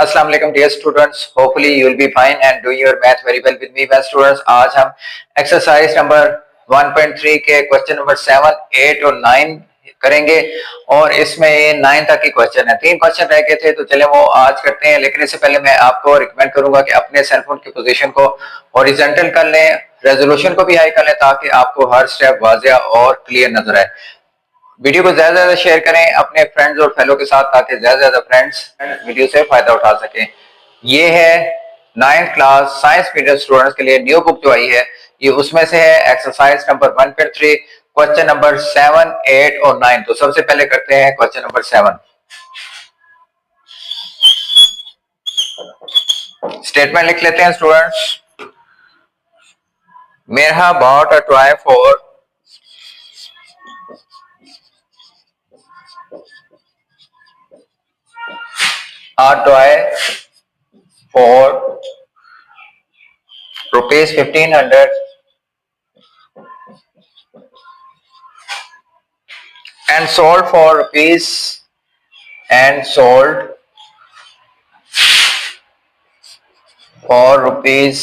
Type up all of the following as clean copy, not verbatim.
अस्सलाम वालेकुम dear students, hopefully you will be fine and doing your math very well with me. Best students, आज हम exercise number 1.3 के question number 7, 8 और 9 करेंगे और इसमें ये 9 तक की क्वेश्चन है। 3 क्वेश्चन रह गए थे तो चले वो आज करते हैं, लेकिन इससे पहले मैं आपको रिकमेंड करूंगा कि अपने सेलफोन की पोजीशन को हॉरिजॉन्टल कर लें, रेजोल्यूशन को भी हाई कर लें ताकि आपको हर स्टेप वाज़िया और क्लियर नजर आए। वीडियो को ज्यादा से ज्यादा शेयर करें अपने फ्रेंड्स और फेलो के साथ ताकि ज्यादा से ज्यादा फ्रेंड्स वीडियो से फायदा उठा सकें। ये है 9th class science medium students के लिए न्यू बुक जो आई है, ये उसमें से है एक्सरसाइज नंबर 1.3 क्वेश्चन नंबर 7, 8 और 9। तो सबसे पहले करते हैं क्वेश्चन नंबर 7। स्टेटमेंट लिख लेते हैं स्टूडेंट्स। मेरा bought a toy for rupees 1500 and sold for rupees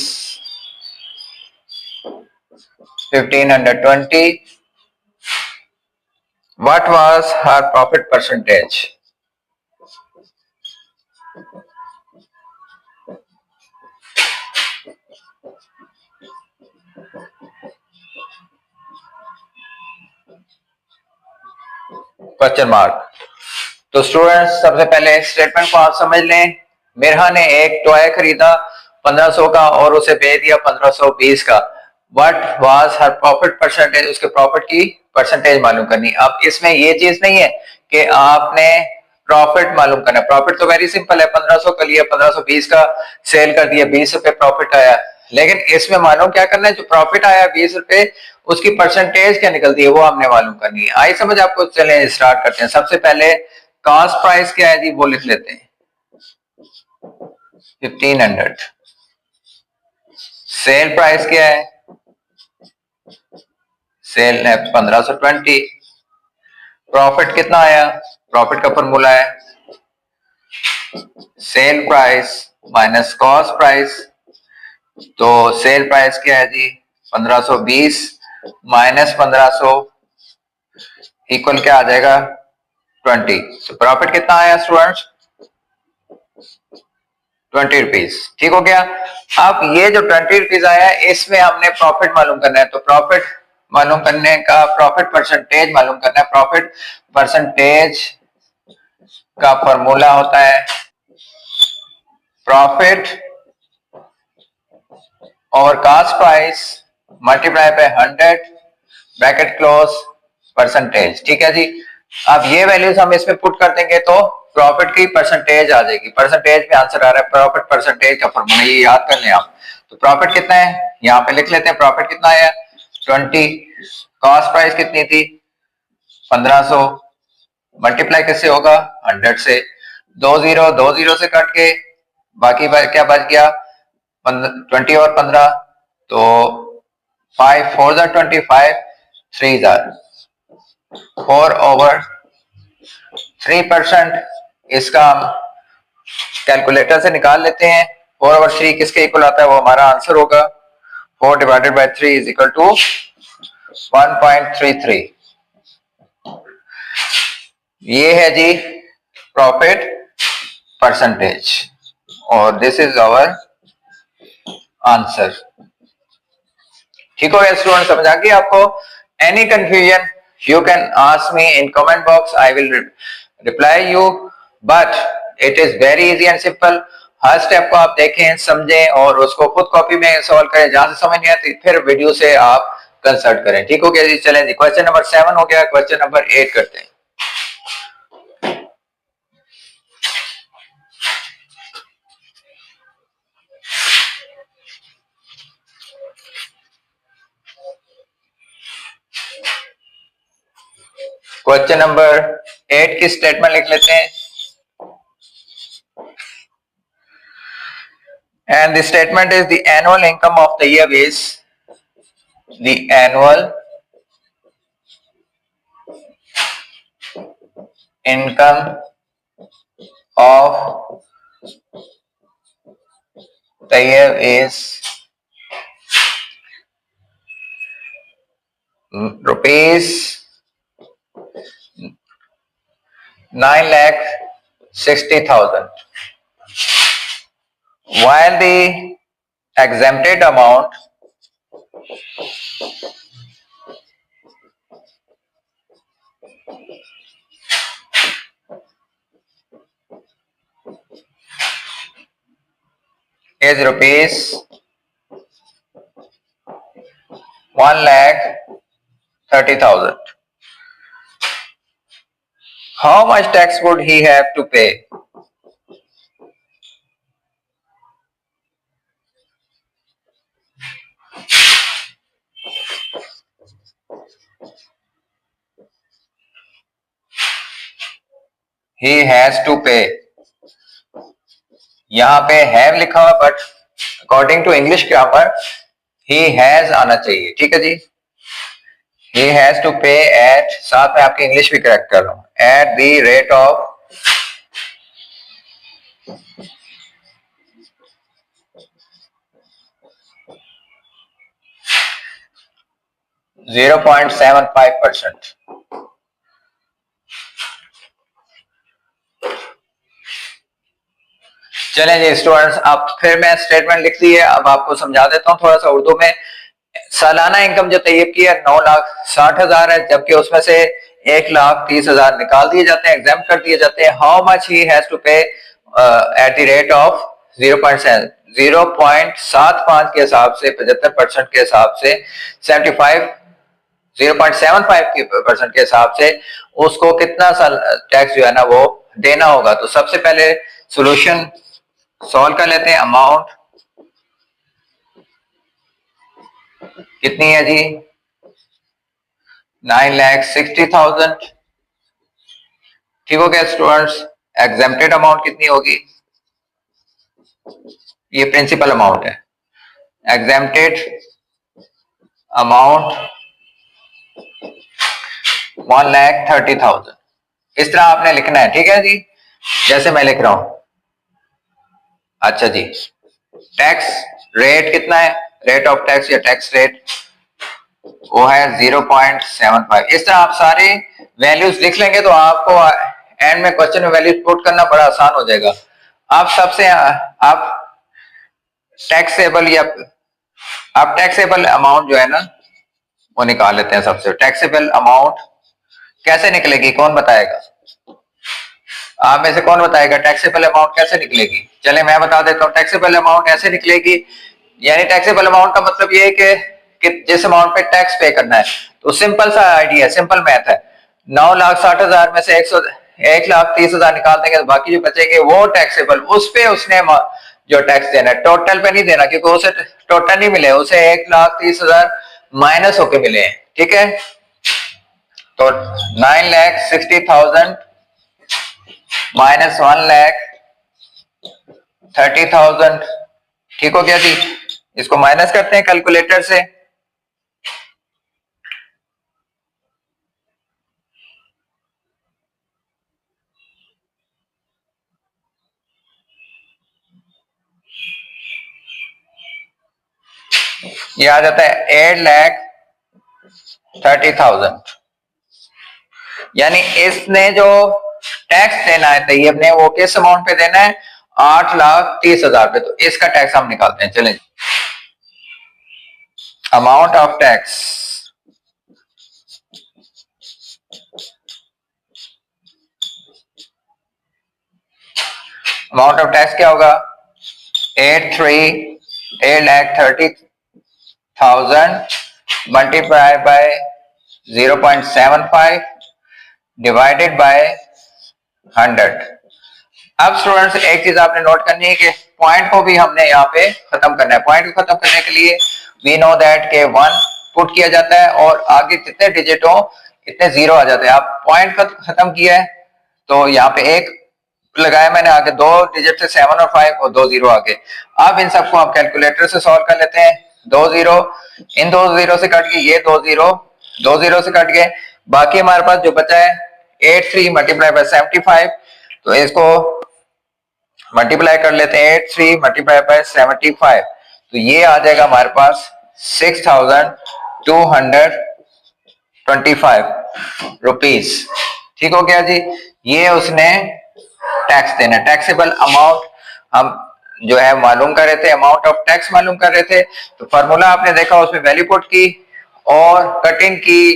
1520. What was her profit percentage? Question mark. तो स्टूडेंट्स सबसे पहले स्टेटमेंट को आप समझ लें। मेरहा ने एक टॉय खरीदा 1500 का और उसे बेच दिया 1520 का। What was her profit percentage, उसके प्रॉफिट की परसेंटेज मालूम करनी। अब इसमें ये चीज नहीं है कि आपने प्रॉफिट मालूम करना। प्रॉफिट तो वेरी सिंपल है, 1500 का लिया, 1520 का सेल कर दिया, 20 रुपए प्रॉफिट आया। लेकिन इसमें मालूम क्या करना है, जो प्रॉफिट आया 20 रुपए, उसकी परसेंटेज क्या निकलती है वो हमने मालूम करनी है। आई समझ आपको? चलें स्टार्ट करते हैं। सबसे पहले कॉस्ट प्राइस क्या है जी, वो लिख लेते हैं 1500। सेल प्राइस क्या है, सेल है 1520। प्रॉफिट कितना आया, प्रॉफिट का फॉर्मूला है sale price minus cost price. तो सेल प्राइस क्या है जी 1520 माइनस 1500 इक्वल क्या आ जाएगा 20। तो प्रॉफिट कितना आया स्टूडेंट्स 20 रुपीज। ठीक हो गया। अब ये जो 20 रुपीज आया है इसमें हमने प्रॉफिट मालूम करना है। तो प्रॉफिट मालूम करने का, प्रॉफिट परसेंटेज मालूम करना है। प्रॉफिट परसेंटेज का फॉर्मूला होता है प्रॉफिट और cost price multiply by 100 bracket close percentage. ठीक है जी। अब ये वैल्यूज हम इसमें पुट कर देंगे तो प्रॉफिट की परसेंटेज आ जाएगी। परसेंटेज में आंसर आ रहा है, प्रॉफिट परसेंटेज का फॉर्मूला ये याद कर लें आप। तो प्रॉफिट कितना है यहाँ पे लिख लेते हैं। प्रॉफिट कितना आया 20। कॉस्ट प्राइस कितनी थी 1500, मल्टीप्लाई किससे होगा 100 से। 20 से कट के बाकी क्या बच गया 20 और 15, तो 5 4 25, 3 4/3%। इसका हम कैलकुलेटर से निकाल लेते हैं। 4/3 किसके इक्वल आता है, वो हमारा आंसर होगा 4 divided by 3 is equal to 1.33। ये है जी प्रॉफिट परसेंटेज और दिस इज आवर आंसर। ठीक हो गया स्टूडेंट, समझ आ गया आपको? Any confusion you can ask me in comment box, I will reply you, but it is very easy and simple. हर स्टेप को आप देखें, समझें और उसको खुद कॉपी में सॉल्व करें। जहां से समझ नहीं आती फिर वीडियो से आप कंसल्ट करें। ठीक हो गया जी। चलें जी, क्वेश्चन नंबर 7 हो गया, क्वेश्चन नंबर 8 करते हैं। क्वेश्चन नंबर 8 की स्टेटमेंट लिख लेते हैं। And the statement is the annual income of the year is the annual income of Tayyib is rupees 9,60,000, while the exempted amount is rupees 1,30,000. How much tax would he have to pay? He has to pay. यहाँ पे have लिखा हुआ, but according to English grammar he has आना चाहिए. ठीक है जी. He has to pay at, साथ में आपकी इंग्लिश भी करेक्ट कर रहा हूं, at the rate of 0.75%. चलें जी स्टूडेंट्स, अब फिर मैं स्टेटमेंट लिख दी है, अब आपको समझा देता हूं थोड़ा सा उर्दू में. सालाना इनकम जो तैयब की है 9,60,000 है, जबकि उसमें से 1,30,000 निकाल दिए जाते हैं, एग्जाम कर दिए जाते हैं. How much he has to pay at the rate of 0.75 के हिसाब से, 75% के हिसाब से, 0.75% के हिसाब से उसको कितना साल टैक्स जो है ना वो देना होगा. तो सबसे पहले सोल्यूशन सॉल्व कर लेते हैं. अमाउंट कितनी है जी? 9,60,000. ठीक हो गया स्टूडेंट्स. एग्जेम्प्टेड अमाउंट कितनी होगी? ये प्रिंसिपल अमाउंट है. Exempted amount 1,30,000. इस तरह आपने लिखना है. ठीक है जी, जैसे मैं लिख रहा हूं. अच्छा जी, टैक्स रेट कितना है? रेट ऑफ टैक्स या टैक्स रेट वो है 0.75. इस तरह आप सारे वैल्यूज लिख लेंगे तो आपको एंड में क्वेश्चन में वैल्यूज पुट करना बड़ा आसान हो जाएगा. आप सबसे आप टैक्सेबल या आप टैक्सेबल अमाउंट जो है ना वो निकाल लेते हैं. सबसे टैक्सेबल अमाउंट कैसे निकलेगी, कौन बताएगा? आप में से कौन बताएगा टैक्सेबल अमाउंट कैसे निकलेगी? चले मैं बता देता हूँ. टैक्सेबल अमाउंट ऐसे निकलेगी, यानी टैक्सेबल अमाउंट का मतलब ये है कि जिस अमाउंट पे टैक्स पे करना है. तो सिंपल सा आइडिया, सिंपल मैथ है. 9,60,000 में से 1,30,000 निकाल देंगे तो बाकी जो बचेंगे वो टैक्सेबल, उस पे उसने जो टैक्स देना है, टोटल पे नहीं देना, क्योंकि उसे टोटल नहीं मिले, उसे 1,30,000 माइनस होके मिले हैं. ठीक है, तो 9,60,000 माइनस 1,30,000. ठीक हो गया जी. इसको माइनस करते हैं कैलकुलेटर से. ये आ जाता है 8,30,000. यानी इसने जो टैक्स देना है तैयब ने वो किस अमाउंट पे देना है? 8,30,000 पे. तो इसका टैक्स हम निकालते हैं. चलें, amount of tax, amount of tax क्या होगा? 8,30,000 मल्टीप्लाई बाय 0.75 डिवाइडेड बाय 100. अब स्टूडेंट्स एक चीज आपने नोट करनी है कि पॉइंट को भी हमने यहाँ पे खत्म करना है. पॉइंट को खत्म करने के लिए वी नो दैट के 1 पुट किया जाता है और आगे जितने डिजिट हो इतने 0 आ जाते हैं. आप पॉइंट खत्म किया है तो यहाँ पे 1 लगाया मैंने, आगे 2 डिजिट से 7 और 5 और 2 0 आगे. अब इन सबको आप कैलकुलेटर से सॉल्व कर लेते हैं. 2 0 इन 2 0 से कट गए, ये 2 0 से कट गए. बाकी हमारे पास जो बचा है 83 मल्टीप्लाई बाय 75. तो इसको मल्टीप्लाई कर लेते हैं 83 मल्टीप्लाई बाय 75, तो ये आ जाएगा हमारे पास 6225 रुपीज। ठीक हो गया जी। ये उसने टैक्स देना, टैक्सेबल अमाउंट हम जो है मालूम कर रहे थे, अमाउंट ऑफ टैक्स मालूम कर रहे थे। तो फॉर्मूला आपने देखा, उसमें वैल्यू पुट की और कटिंग की,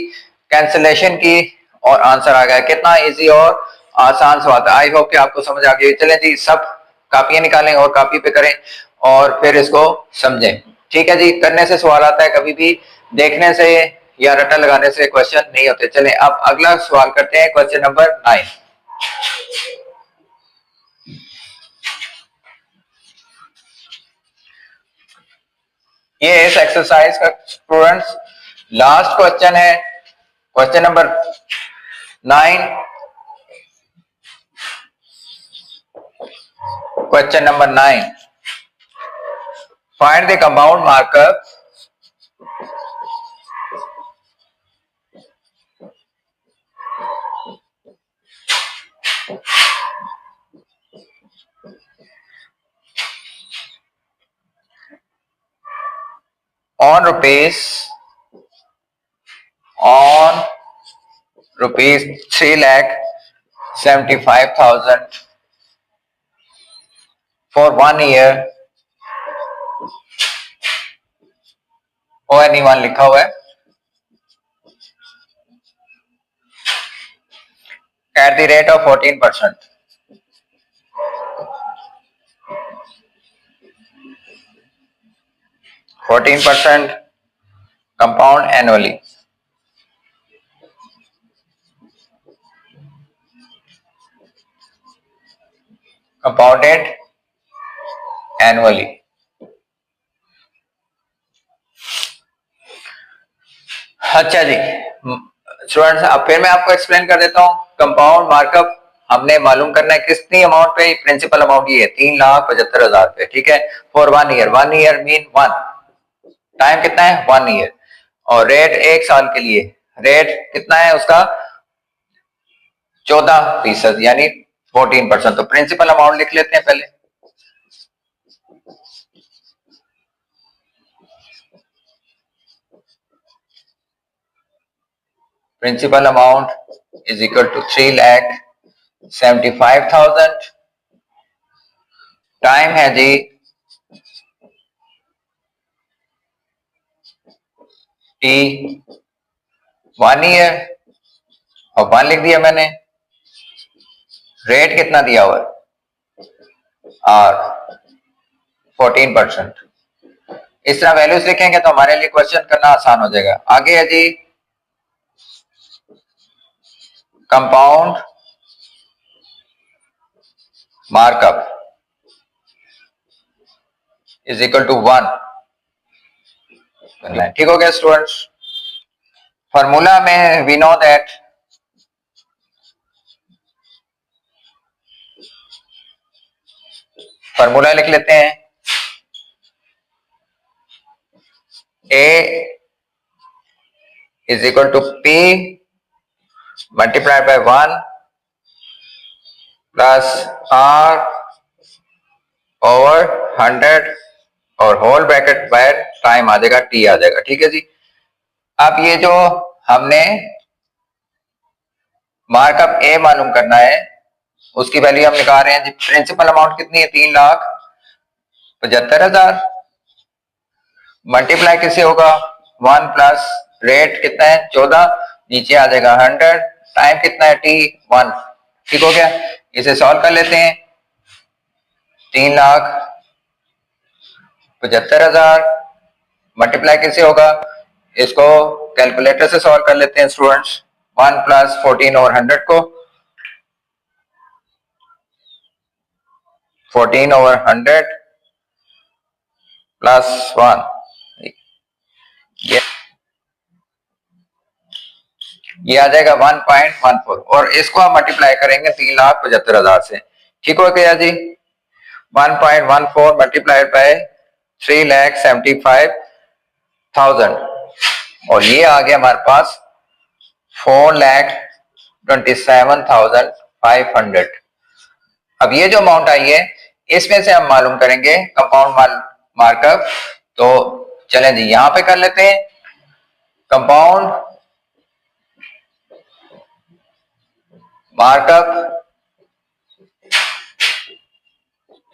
कैंसिलेशन की और आंसर आ गया। कितना इजी और आसान सवाल था। आई होप कि आपको समझ आ गई। चलें जी, सब कापियां निकालें और कापी पे करें और फिर इसको समझें। ठीक है जी। करने से सवाल आता है, कभी भी देखने से या रटा लगाने से क्वेश्चन नहीं होते। चलें अब अगला सवाल करते हैं, क्वेश्चन नंबर 9। ये इस एक्सरसाइज का स्टूडेंट्स लास्ट क्वेश्चन है, question number 9। Question number 9, find the compound markup on rupees 3,75,000 for 1 year or anyone लिखा हुआ है at the rate of 14%। 14% compound annually। compounded annually। अच्छा जी स्टूडेंट्स, अब फिर मैं आपको एक्सप्लेन कर देता हूँ। कंपाउंड मार्कअप हमने मालूम करना है कितनी अमाउंट पे, प्रिंसिपल अमाउंट ये है 3,75,000 रुपए। ठीक है, for 1 year. 1 year mean 1 time कितना है 1 ईयर, और रेट 1 साल के लिए रेट कितना है उसका 14% यानी 14%। तो प्रिंसिपल अमाउंट लिख लेते हैं पहले। Principal amount is equal to 3,75,000। Time है जी T 1 ईयर और 1 लिख दिया मैंने। रेट कितना दिया हुआ है और 14%। इस तरह वैल्यूज लिखेंगे तो हमारे लिए क्वेश्चन करना आसान हो जाएगा। आगे है जी compound markup is equal to 1। ठीक हो गया स्टूडेंट्स। फॉर्मूला में वी नो दैट फॉर्मूला लिख लेते हैं। A is equal to P multiplied by 1 plus R over 100 और होल ब्रैकेट बाय टाइम आ जाएगा, T आ जाएगा। ठीक है जी। अब ये जो हमने मार्कअप A मालूम करना है उसकी वैल्यू हम निकाल रहे हैं जी। प्रिंसिपल अमाउंट कितनी है 3,75,000। मल्टीप्लाई किससे होगा 1 प्लस रेट कितना है 14, नीचे आ जाएगा 100, टाइम कितना है T 1। ठीक हो गया। इसे सॉल्व कर लेते हैं। 3,75,000 मल्टीप्लाई किससे होगा, इसको कैलकुलेटर से सॉल्व कर लेते हैं स्टूडेंट्स। 1 प्लस 14 और 100 को 14 और 100 प्लस 1 ये आ जाएगा 1.14 और इसको हम मल्टीप्लाई करेंगे 3,75,000 से। ठीक हो गया जी। 1.14 मल्टीप्लाइड बाय 3,75,000 और ये आ गया हमारे पास 4,27,500। अब ये जो अमाउंट आई है इसमें से हम मालूम करेंगे कंपाउंड मार्कअप। तो चलें जी यहां पे कर लेते हैं। Compound markup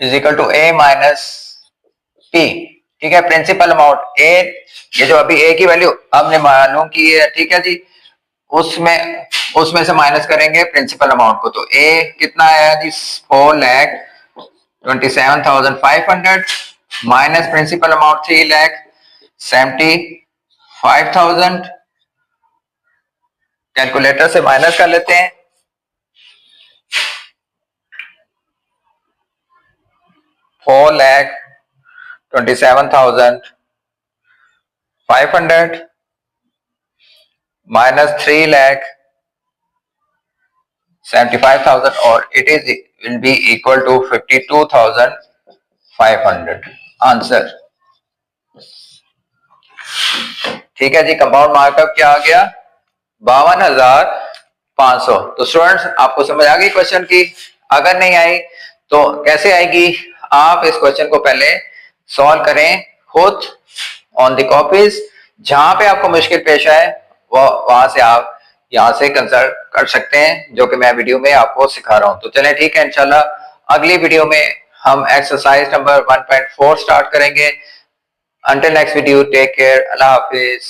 is equal to A minus P. ठीक है, प्रिंसिपल अमाउंट ए, ये जो अभी ए की वैल्यू हमने मालूम की है, ठीक है जी, उसमें से माइनस करेंगे प्रिंसिपल अमाउंट को। तो ए कितना है जी, 4,27,500 माइनस प्रिंसिपल अमाउंट 3,75,000। कैलकुलेटर से माइनस कर लेते हैं। 4,27,500 माइनस 3,75,000 और it is will be equal to 52,500 answer. ठीक है जी, कंपाउंड मार्कअप क्या आ गया, 52,500। तो स्टूडेंट्स आपको समझ आ गई क्वेश्चन की? अगर नहीं आई तो कैसे आएगी, आप इस क्वेश्चन को पहले सॉल्व करें खुद ऑन द कॉपीज। जहां पे आपको मुश्किल पेश आए वहां से आप यहां से कंसल्ट कर सकते हैं, जो कि मैं वीडियो में आपको सिखा रहा हूं। तो चलें ठीक है, इंशाल्लाह अगली वीडियो में हम एक्सरसाइज नंबर 1.4 स्टार्ट करेंगे। Until next video, take care. Allah Hafiz.